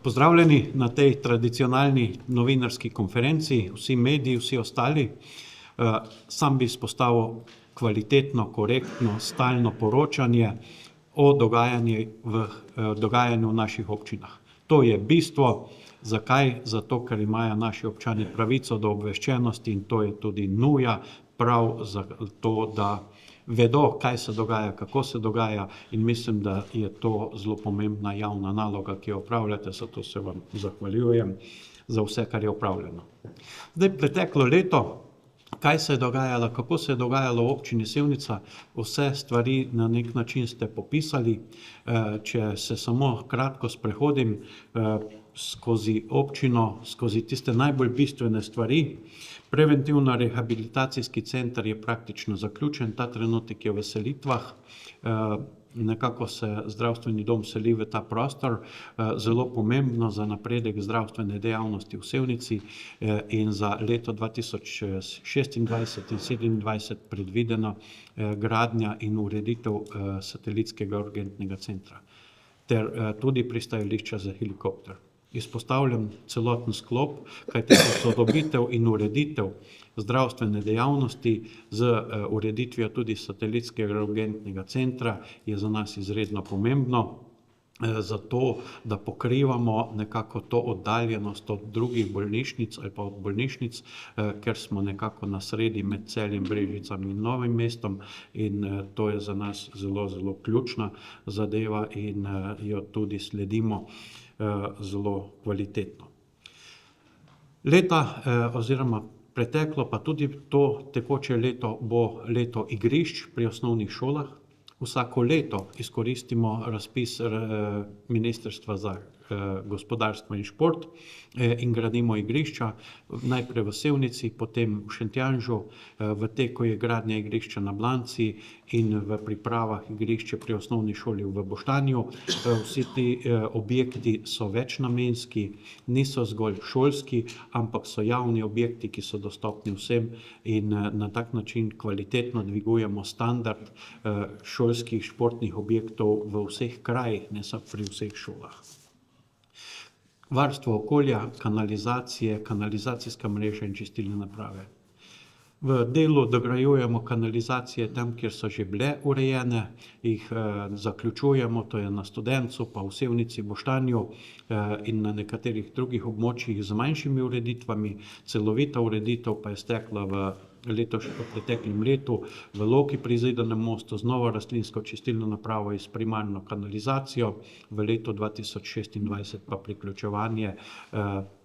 Pozdravljeni na tej tradicionalni novinarski konferenci, vsi mediji, vsi ostali. Sam bi izpostavil kvalitetno, korektno, stalno poročanje o dogajanju v naših občinah. To je bistvo. Zakaj? Zato, ker imajo naši občani pravico do obveščenosti in to je tudi nuja, prav za to, da vedo, kaj se dogaja, kako se dogaja, in mislim, da je to zelo pomembna javna naloga, ki jo opravljate, zato se vam zahvaljujem za vse, kar je opravljeno. Zdaj, preteklo leto, kaj se je dogajalo, kako se je dogajalo v občini Sevnica, vse stvari na nek način ste popisali. Če se samo kratko sprehodim skozi občino, skozi tiste najbolj bistvene stvari. Preventivno-rehabilitacijski center je praktično zaključen, ta trenutek je v selitvah. Nekako se zdravstveni dom seli v ta prostor, zelo pomembno za napredek zdravstvene dejavnosti v Sevnici, in za leto 2026 in 2027 predvidena gradnja in ureditev satelitskega urgentnega centra ter tudi pristajališča za helikopter. Izpostavljam celoten sklop, kajti posodobitev in ureditev zdravstvene dejavnosti z ureditvijo tudi satelitskega urgentnega centra je za nas izredno pomembno, zato da pokrivamo nekako to oddaljenost od drugih bolnišnic ali pa od bolnišnic, ker smo nekako na sredi med Celjem, Brežicami in Novim mestom, in to je za nas zelo, zelo ključna zadeva in jo tudi sledimo zelo kvalitetno. Leta oziroma preteklo, pa tudi to tekoče leto bo leto igrišč pri osnovnih šolah. Vsako leto izkoristimo razpis Ministrstva za gospodarstvo in šport in gradimo igrišča, najprej v Sevnici, potem v Šentjanžu, v teku je gradnja igrišča na Blanci in v pripravah igrišče pri osnovni šoli v Boštanju. Vsi ti objekti so večnamenski, niso zgolj šolski, ampak so javni objekti, ki so dostopni vsem, in na tak način kvalitetno dvigujemo standard šolskih športnih objektov v vseh krajih, ne samo pri vseh šolah. Varstvo okolja, kanalizacije, kanalizacijska mreža in čistilne naprave. V delu dograjujemo kanalizacije tam, kjer so že bile urejene, jih zaključujemo, to je na Studencu, pa v Sevnici, Boštanju in na nekaterih drugih območjih z manjšimi ureditvami. Celovita ureditev pa je stekla v preteklem letu v Loki pri Zidanem mostu z novo rastlinsko čistilno napravo in s primarno kanalizacijo, v letu 2026 pa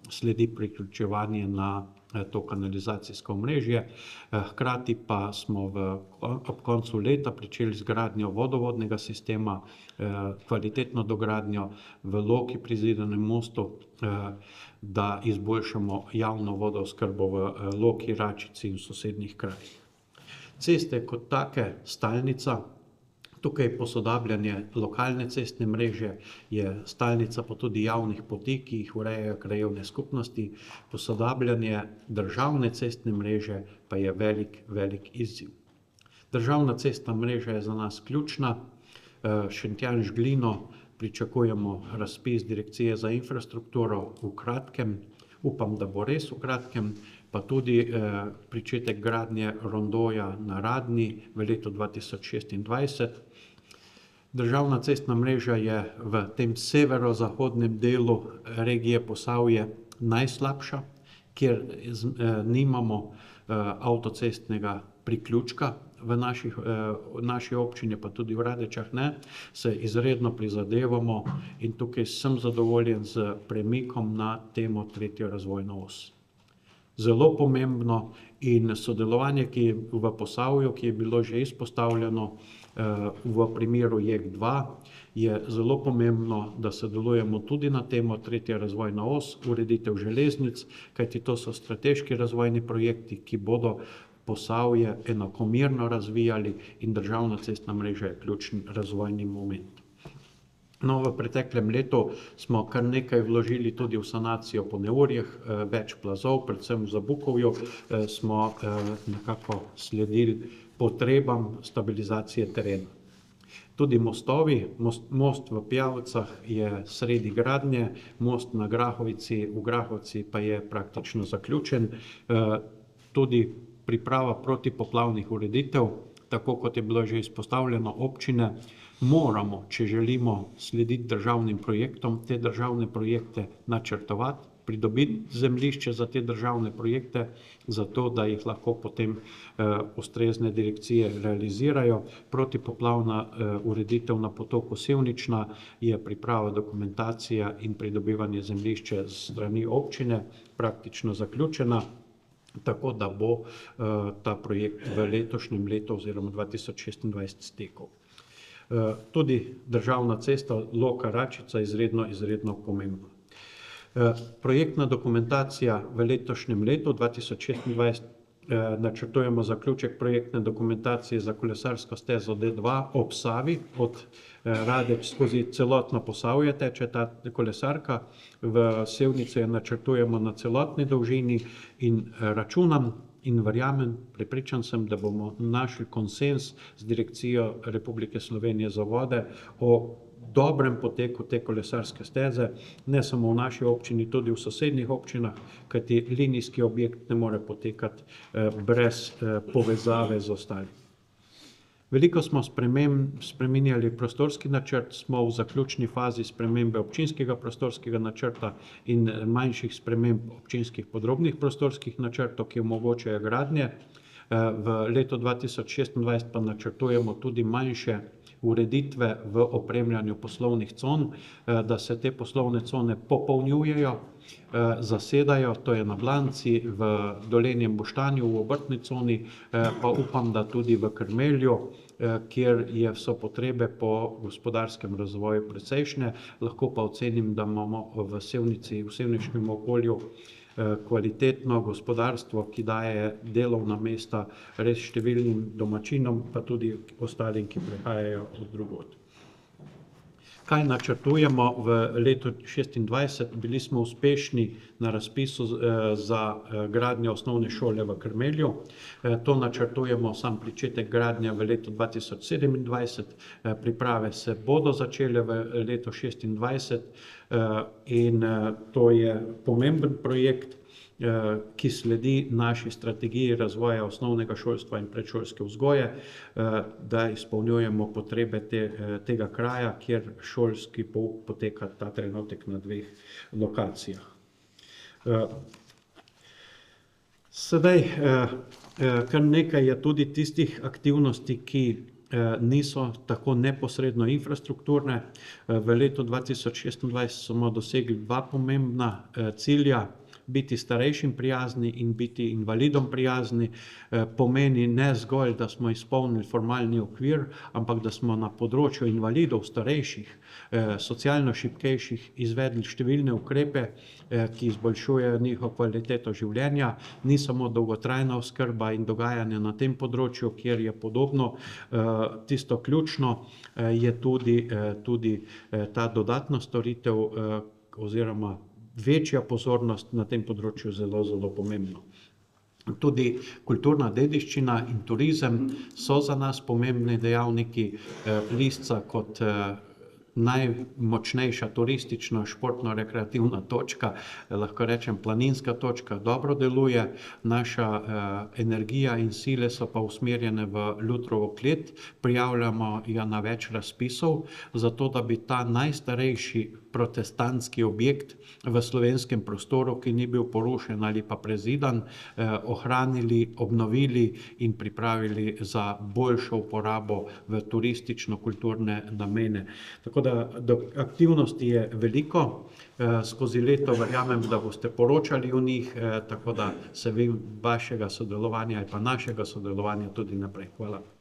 sledi priključevanje na to kanalizacijsko omrežje. Hkrati pa smo ob koncu leta pričeli z gradnjo vodovodnega sistema, kvalitetno dogradnjo v Loki pri Zidanem mostu, da izboljšamo javno vodooskrbo v Loki, Račici in sosednjih krajih. Ceste kot take, stalnica. Tukaj posodabljanje lokalne cestne mreže je stalnica, pa tudi javnih poti, ki jih urejajo krajevne skupnosti. Posodabljanje državne cestne mreže pa je velik, velik izziv. Državna cestna mreža je za nas ključna. Šentjanž-Glino pričakujemo razpis Direkcije za infrastrukturo v kratkem, upam, da bo res v kratkem, pa tudi pričetek gradnje rondoja na Radni v letu 2026. Državna cestna mreža je v tem severozahodnem delu regije Posavje najslabša, kjer nimamo avtocestnega priključka v naši občini, pa tudi v Radečah ne, se izredno prizadevamo in tukaj sem zadovoljen s premikom na temo tretjo razvojno os. Zelo pomembno in sodelovanje, ki je v Posavju, ki je bilo že izpostavljeno v primeru JEK2, je zelo pomembno, da sodelujemo tudi na temo tretja razvojna os, ureditev železnic, kajti to so strateški razvojni projekti, ki bodo Posavje enakomerno razvijali, in državna cestna mreža je ključni razvojni moment. No, v preteklem letu smo kar nekaj vložili tudi v sanacijo po neurjih, več plazov, predvsem v Zabukovju, smo nekako sledili potrebam stabilizacije terena. Tudi mostovi, most v Pijavcah je sredi gradnje, most v Grahovci pa je praktično zaključen. Tudi priprava protipoplavnih ureditev, tako kot je bilo že izpostavljeno, občine moramo, če želimo slediti državnim projektom, te državne projekte načrtovati, pridobiti zemljišče za te državne projekte, zato da jih lahko potem ustrezne direkcije realizirajo. Protipoplavna ureditev na potoku Sevnična je priprava dokumentacija in pridobivanje zemljišča s strani občine praktično zaključena, tako da bo ta projekt v letošnjem letu oziroma 2026 stekel. Tudi državna cesta Loka-Račica izredno pomembna. Projektna dokumentacija v letošnjem letu 2026 načrtujemo zaključek projektne dokumentacije za kolesarsko stezo D2 ob Savi, od Radeč skozi celotno Posavje teče ta kolesarka. V Sevnici jo načrtujemo na celotni dolžini in računam in verjamem, prepričan sem, da bomo našli konsenz z Direkcijo Republike Slovenije za vode o dobrem poteku te kolesarske steze, ne samo v naši občini, tudi v sosednjih občinah, kajti linijski objekt ne more potekati brez povezave z ostalim. Veliko smo spreminjali prostorski načrt, smo v zaključni fazi spremembe občinskega prostorskega načrta in manjših sprememb občinskih podrobnih prostorskih načrtov, ki omogočajo gradnje. V letu 2026 pa načrtujemo tudi manjše ureditve v opremljanju poslovnih con, da se te poslovne cone popolnjujejo, zasedajo, to je na Blanci, v Dolenjem Boštanju, v obrtni coni, pa upam, da tudi v Krmelju, kjer so potrebe po gospodarskem razvoju precejšnje. Lahko pa ocenim, da imamo v Sevnici, v sevniškem okolju kvalitetno gospodarstvo, ki daje delovna mesta res številnim domačinom, pa tudi ostalim, ki prihajajo od drugod. Kaj načrtujemo v letu 2026? Bili smo uspešni na razpisu za gradnjo osnovne šole v Krmelju. To načrtujemo sam pričetek gradnje v letu 2027. Priprave se bodo začele v letu 2026 in to je pomemben projekt, ki sledi naši strategiji razvoja osnovnega šolstva in predšolske vzgoje, da izpolnjujemo potrebe tega kraja, kjer šolski pouk poteka ta trenutek na 2 lokacijah. Sedaj, kar nekaj je tudi tistih aktivnosti, ki niso tako neposredno infrastrukturne. V letu 2026 smo dosegli 2 pomembna cilja. Biti starejšim prijazni in biti invalidom prijazni pomeni ne zgolj, da smo izpolnili formalni okvir, ampak da smo na področju invalidov, starejših, socialno šibkejših izvedli številne ukrepe, ki izboljšujejo njihovo kvaliteto življenja. Ni samo dolgotrajna oskrba in dogajanje na tem področju, kjer je podobno. Tisto ključno je tudi ta dodatna storitev oziroma večja pozornost na tem področju zelo pomembno. Tudi kulturna dediščina in turizem so za nas pomembni dejavniki. Lisca kot najmočnejša turistična, športno-rekreativna točka, lahko rečem planinska točka, dobro deluje. Naša energija in sile so pa usmerjene v Ljutrovo klet. Prijavljamo jo na več razpisov, zato da bi ta najstarejši protestantski objekt v slovenskem prostoru, ki ni bil porušen ali pa prezidan, ohranili, obnovili in pripravili za boljšo uporabo v turistično-kulturne namene. Tako da aktivnosti je veliko. Skozi leto verjamem, da boste poročali o njih, tako da se vašega sodelovanja ali pa našega sodelovanja tudi naprej. Hvala.